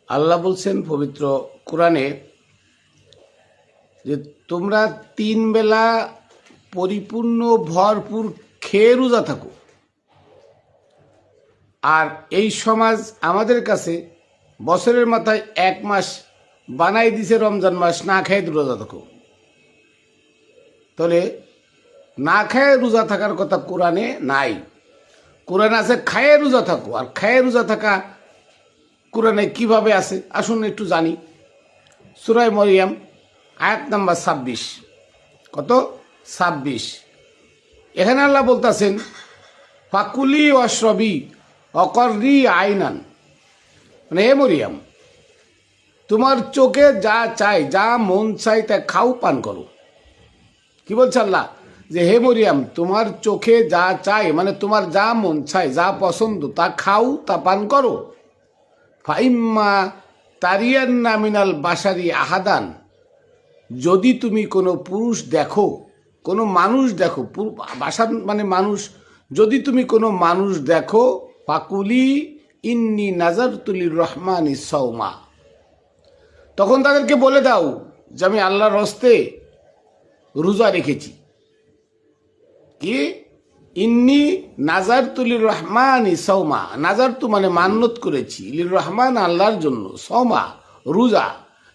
আল্লাহ বলছেন পবিত্র কোরআনে যে তোমরা 3 বেলা পরিপূর্ণ ভরপুর খেয়ে রোজা থাকো। আর এই সমাজ আমাদের কাছে বছরের মাথায় 1 মাস বানাই দিছে রমজান মাস, না খেয়ে রোজা থাকো। তাহলে না খেয়ে রোজা থাকার কথা কোরআনে নাই। কোরআনে আছে খায়ে রোজা থাকো। আর খায়ে রোজা থাকা কোরআনে কিভাবে আছে আসুন একটু জানি। সূরা মরিয়ম আয়াত নাম্বার 26। কত? 26। এখানে আল্লাহ বলতেছেন ফাকুলি ওয়াশরবি অকর্রি আইনান, মানে হে মরিয়াম, তোমার চোখে যা চাই, যা মন চাই তা খাও, পান করো। কি বলছে আল্লাহ? যে হে মরিয়াম, তোমার চোখে যা চাই, মানে তোমার যা মন চাই, যা পছন্দ তা খাও, তা পান করো। ফাইম্মা তারিয়ান্না মিনাল বাসারি আহাদান, যদি তুমি কোনো পুরুষ দেখো, কোনো মানুষ দেখো, বাসার মানে মানুষ, যদি তুমি কোনো মানুষ দেখো, ফাকুলি ইন্নি নাজারতু লিররহমানি সাওমা, তখন তাদেরকে বলে দাও যে আমি আল্লাহর হস্তে রোজা রেখেছি। কি? ইন্নি নাজারতু লিররহমানি সাওমা, নাজারতু মানে মান্যত করেছি, লির রহমান আল্লাহর জন্য, সাওমা রোজা,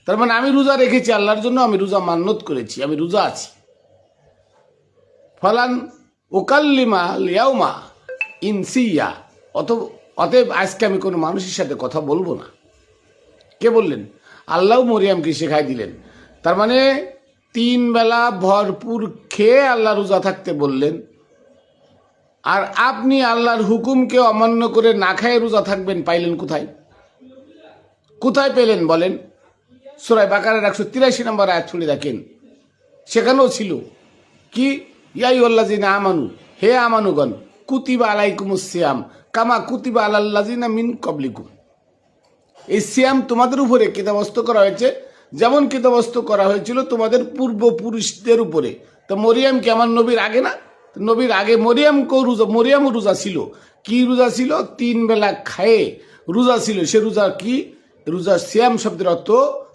তার মানে আমি রোজা রেখেছি আল্লাহর জন্য, আমি রোজা মান্যত করেছি, আমি রোজা আছি। ফলান উকাল্লিমা লিয়াউমা ইনসিয়া, অতএব আজকে আমি কোনো মানুষের সাথে কথা বলবো না। কে বললেন? আল্লাহ মরিয়ামকে শেখাই দিলেন। তার মানে 3 বেলা ভরপুর খেয়ে আল্লাহ রোজা থাকতে বললেন। আর আপনি আল্লাহর হুকুমকে অমান্য করে না খেয়ে রোজা থাকবেন পাইলেন কোথায়? কোথায় পেলেন বলেন? সূরা বাকারার 183 নম্বর আয়াত খুলে দেখেন, সেখানেও ছিল কি? ইয়া আইয়ুহাল্লাযিনা আমানু, হে আমানুগণ, কুতিবা আলাইকুমুস সিয়াম কামা কুতিবা আলাল্লাযিনা মিন ক্বাবলিকুম, এই সিয়াম তোমাদের উপরে কিতাবস্থ করা হয়েছে যেমন কিতাবস্থ করা হয়েছিল তোমাদের পূর্বপুরুষদের উপরে। তো মরিয়াম কি আমার নবীর আগে না? নবীর আগে মরিয়ামও রোজা ছিল। কি রোজা ছিল? 3 বেলা খায়ে রোজা ছিল। সে রোজা কি? রোজা সিয়াম শব্দের অর্থ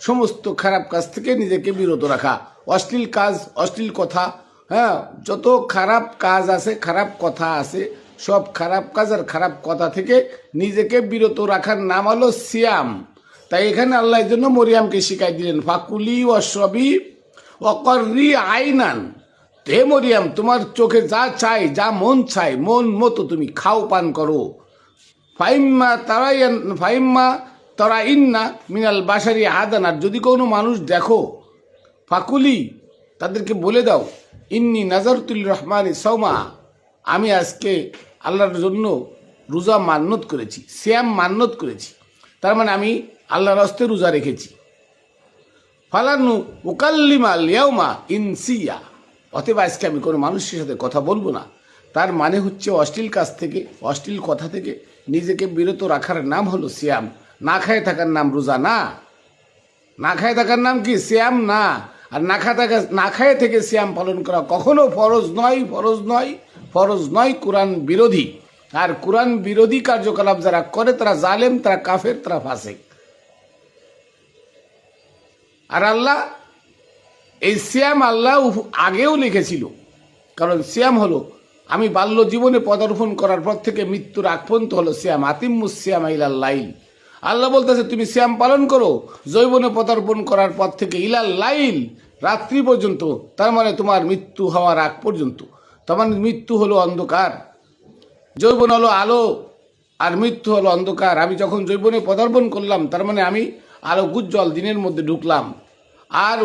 সমস্ত খারাপ কাজ থেকে নিজেকে বিরত রাখা, অশ্লীল কাজ, অশ্লীল কথা, হ্যাঁ, যত খারাপ কাজ আছে, খারাপ কথা আছে, সব খারাপ কাজ আর খারাপ কথা থেকে নিজেকে বিরত রাখার নাম হলো সিয়াম। তাই এখানে আল্লাহ জন্য মরিয়ামকে শিখাই দিলেন ফাকুলি ওয়াশরবি ওয়াকর্রি আইনান, হে মরিয়াম, তোমার চোখে যা চাই, যা মন চাই, মন মতো তুমি খাও, পান করো। ফাইম্মা তারা ইন্না মিনাল বাসারি আহাদান, আর যদি কোনো মানুষ দেখো, ফাকুলি তাদেরকে বলে দাও, ইন্নি নাজারতু লিররহমানি সাওমা, আমি আজকে আল্লাহর জন্য রোজা মান্যত করেছি, সিয়াম মান্যত করেছি, তার মানে আমি আল্লাহর হস্তে রোজা রেখেছি। ফালানু উকাল্লিমা লিয়াউমা ইনসিয়া, অতএব আজকে আমি কোনো মানুষের সাথে কথা বলবো না। তার মানে হচ্ছে অশ্লীল কাজ থেকে, অশ্লীল কথা থেকে নিজেকে বিরত রাখার নাম হলো সিয়াম। না খায় থাকার নাম রোজা না। না খায় থাকার নাম কি? সিয়াম না। আর না খায় থেকে সিয়াম পালন করা কখনো ফরজ নয়, ফরজ নয়, ফরজ নয়, কোরআন বিরোধী। আর কোরআন বিরোধী কার্যকলাপ যারা করে তারা জালেম, তারা কাফের, তারা ফাসিক। আর আল্লাহ এই সিয়াম আল্লাহ আগেও লিখেছিল, কারণ সিয়াম হলো, আমি বাল্য জীবনে পদার্পণ করার পর থেকে মৃত্যুর আগ পর্যন্ত হলো সিয়াম, আতিম্মুস সিয়াম ইলাল লাইল। আল্লাহ বলতেছে তুমি সিয়াম পালন করো যৌবনে পদার্পণ করার পর থেকে ইলাল লাইল, রাত্রি পর্যন্ত, তার মানে তোমার মৃত্যু হওয়ার আগ পর্যন্ত। তার মানে মৃত্যু হলো অন্ধকার, যৌবন হলো আলো, আর মৃত্যু হলো অন্ধকার। আমি যখন যৌবনে পদার্পণ করলাম, তার মানে আমি আলো উজ্জ্বল দিনের মধ্যে ঢুকলাম। আর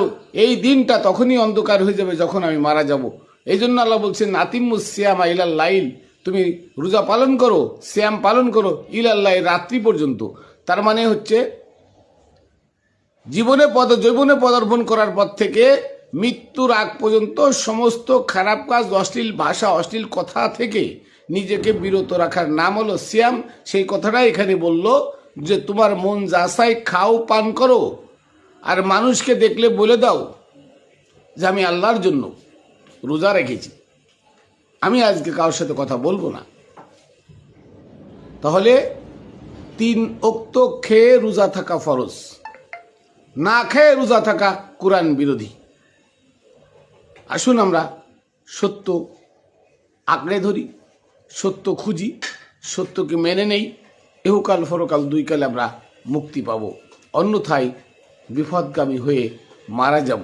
এই দিনটা তখনই অন্ধকার হয়ে যাবে যখন আমি মারা যাব। এই জন্য আল্লাহ বলছেন আতিম্মুস সিয়ামা ইলাল লাইল, তুমি রোজা পালন করো, সিয়াম পালন করো ইলাল লাইল, রাত্রি পর্যন্ত। তার মানে হচ্ছে যৌবনে পদার্পণ করার পর থেকে মৃত্যুর আগ পর্যন্ত সমস্ত খারাপ কাজ, অশ্লীল ভাষা, অশ্লীল কথা থেকে নিজেকে বিরত রাখার নাম হলো সিয়াম। সেই কথাটাই এখানে বলল যে তোমার মন যা চায় খাও, পান করো, আর মানুষকে দেখলে বলে দাও যে আমি আল্লাহর জন্য রোজা রেখেছি, আমি আজকে কারোর সাথে কথা বলবো না। তাহলে 3 ওক্ত খেয়ে রোজা থাকা ফরজ, না খেয়ে রোজা থাকা কোরআন বিরোধী। আসুন আমরা সত্য আঁকড়ে ধরি, সত্য খুঁজি, সত্যকে মেনে নেই। এহকাল পরকাল 2 কালে আমরা মুক্তি পাব, অন্যথায় বিপদগামী হয়ে মারা যাব।